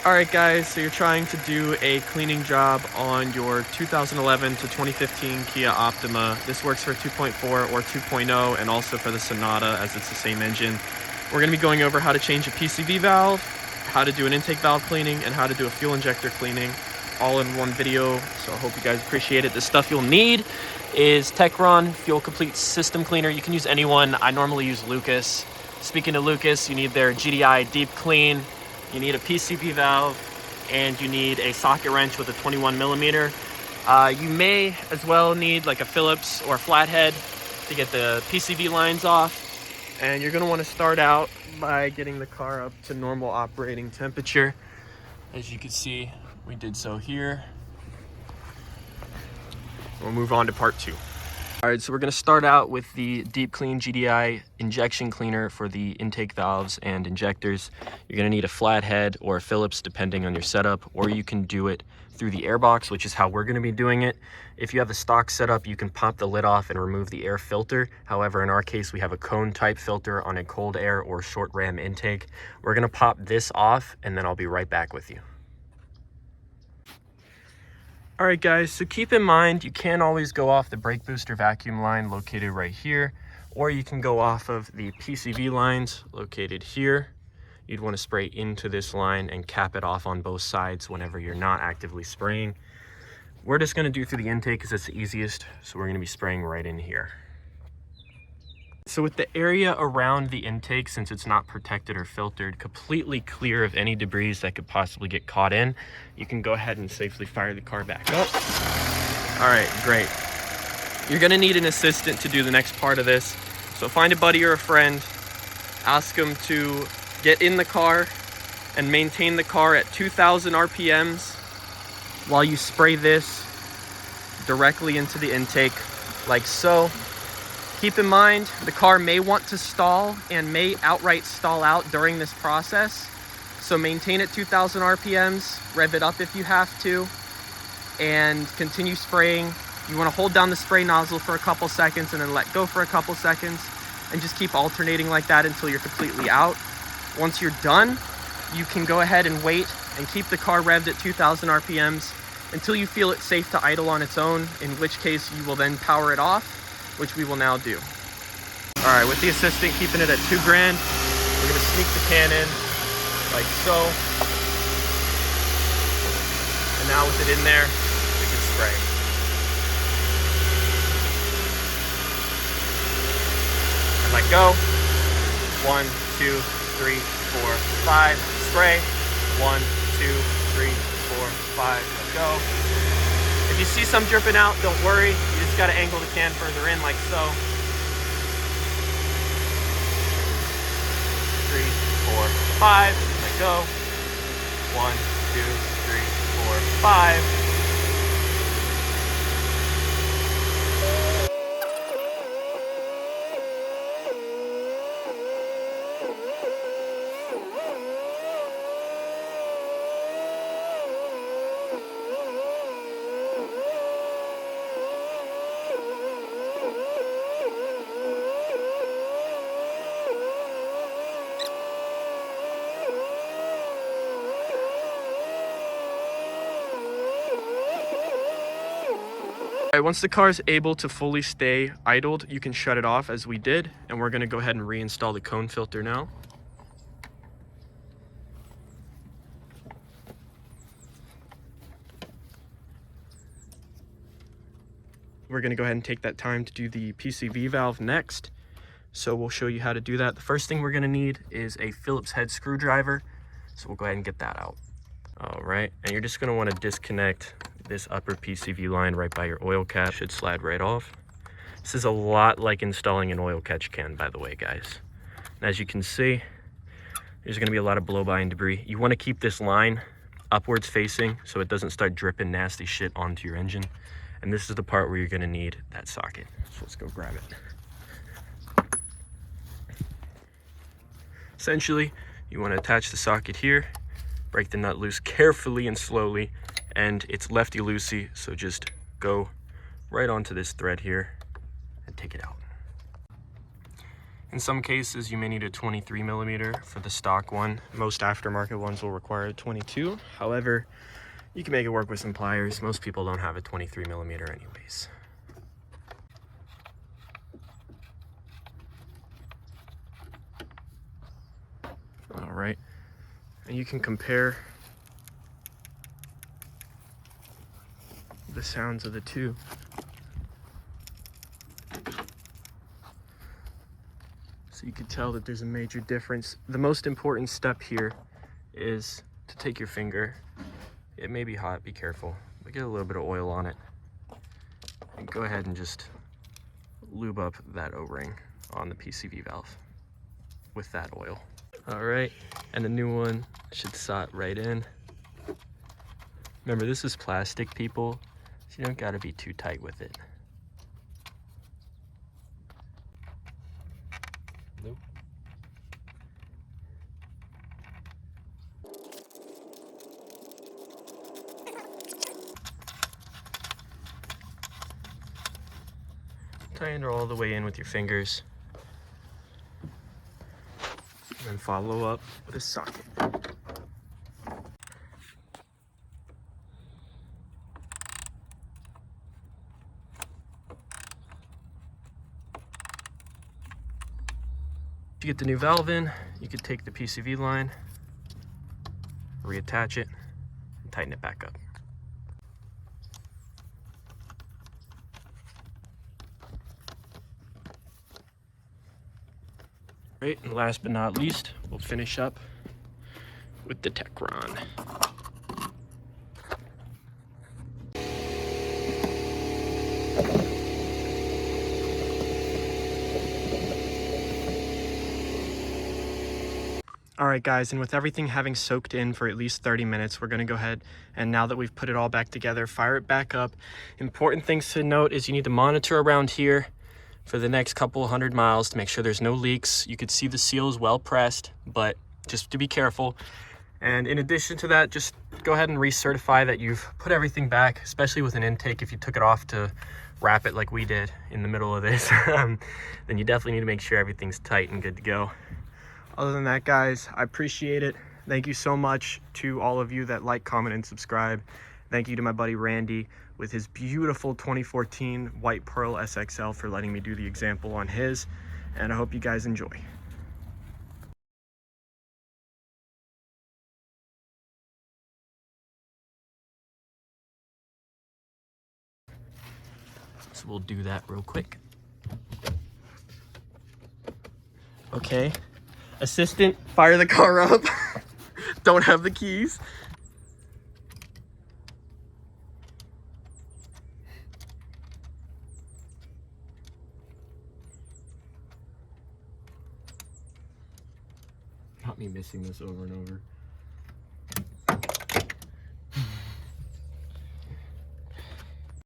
Alright guys, so you're trying to do a cleaning job on your 2011 to 2015 Kia Optima. This works for 2.4 or 2.0 and also for the Sonata as it's the same engine. We're going to be going over how to change a PCV valve, how to do an intake valve cleaning, and how to do a fuel injector cleaning all in one video. So I hope you guys appreciate it. The stuff you'll need is Techron Fuel Complete System Cleaner. You can use anyone. I normally use Lucas. Speaking of Lucas, you need their GDI Deep Clean. You need a PCV valve, and you need a socket wrench with a 21 millimeter. You may as well need like a Phillips or a flathead to get the PCV lines off. And you're gonna wanna start out by getting the car up to normal operating temperature. As you can see, we did so here. We'll move on to part two. All right, so we're gonna start out with the Deep Clean GDI injection cleaner for the intake valves and injectors. You're gonna need a flathead or a Phillips depending on your setup, or you can do it through the airbox, which is how we're gonna be doing it. If you have the stock setup, you can pop the lid off and remove the air filter. However, in our case, we have a cone type filter on a cold air or short ram intake. We're gonna pop this off and then I'll be right back with you. All right guys, so keep in mind, you can't always go off the brake booster vacuum line located right here, or you can go off of the PCV lines located here. You'd want to spray into this line and cap it off on both sides whenever you're not actively spraying. We're just going to do through the intake because it's the easiest, so we're going to be spraying right in here. So with the area around the intake, since it's not protected or filtered, completely clear of any debris that could possibly get caught in, you can go ahead and safely fire the car back up. All right, great. You're gonna need an assistant to do the next part of this. So find a buddy or a friend, ask them to get in the car and maintain the car at 2,000 RPMs while you spray this directly into the intake, like so. Keep in mind, the car may want to stall and may outright stall out during this process. So maintain at 2,000 RPMs, rev it up if you have to, and continue spraying. You want to hold down the spray nozzle for a couple seconds and then let go for a couple seconds, and just keep alternating like that until you're completely out. Once you're done, you can go ahead and wait and keep the car revved at 2,000 RPMs until you feel it's safe to idle on its own, in which case you will then power it off, which we will now do. All right, with the assistant keeping it at $2 grand, we're gonna sneak the can in like so. And now with it in there, we can spray. And let go. 1, 2, 3, 4, 5. Spray. 1, 2, 3, 4, 5. Let go. If you see some dripping out, don't worry. You just got to angle the can further in like so. 3, 4, 5. Let go. 1, 2, 3, 4, 5. All right, once the car is able to fully stay idled, you can shut it off as we did, and we're gonna go ahead and reinstall the cone filter now. We're gonna go ahead and take that time to do the PCV valve next. So we'll show you how to do that. The first thing we're gonna need is a Phillips head screwdriver. So we'll go ahead and get that out. All right, and you're just gonna wanna disconnect this upper PCV line right by your oil cap. Should slide right off. This is a lot like installing an oil catch can, by the way, guys. And as you can see, there's gonna be a lot of blow by and debris. You wanna keep this line upwards facing so it doesn't start dripping nasty shit onto your engine. And this is the part where you're gonna need that socket. So let's go grab it. Essentially, you wanna attach the socket here, break the nut loose carefully and slowly, and it's lefty-loosey, so just go right onto this thread here and take it out. In some cases, you may need a 23 millimeter for the stock one. Most aftermarket ones will require a 22. However, you can make it work with some pliers. Most people don't have a 23 millimeter anyways. All right, and you can compare the sounds of the two. So you can tell that there's a major difference. The most important step here is to take your finger. It may be hot, be careful, but get a little bit of oil on it. And go ahead and just lube up that O-ring on the PCV valve with that oil. All right, and the new one should slot right in. Remember, this is plastic, people, so you don't gotta be too tight with it. Nope. Tighten it all the way in with your fingers. And then follow up with a socket. To get the new valve in, you could take the PCV line, reattach it, and tighten it back up. Right, and last but not least, we'll finish up with the Techron. All right, guys, and with everything having soaked in for at least 30 minutes, we're gonna go ahead and now that we've put it all back together, fire it back up. Important things to note is you need to monitor around here for the next couple 100 miles to make sure there's no leaks. You could see the seal is well pressed, but just to be careful. And in addition to that, just go ahead and recertify that you've put everything back, especially with an intake. If you took it off to wrap it like we did in the middle of this, then you definitely need to make sure everything's tight and good to go. Other than that, guys, I appreciate it. Thank you so much to all of you that like, comment, and subscribe. Thank you to my buddy Randy with his beautiful 2014 White Pearl SXL for letting me do the example on his, and I hope you guys enjoy. So we'll do that real quick. Okay. Assistant, fire the car up. Don't have the keys. Not me missing this over and over.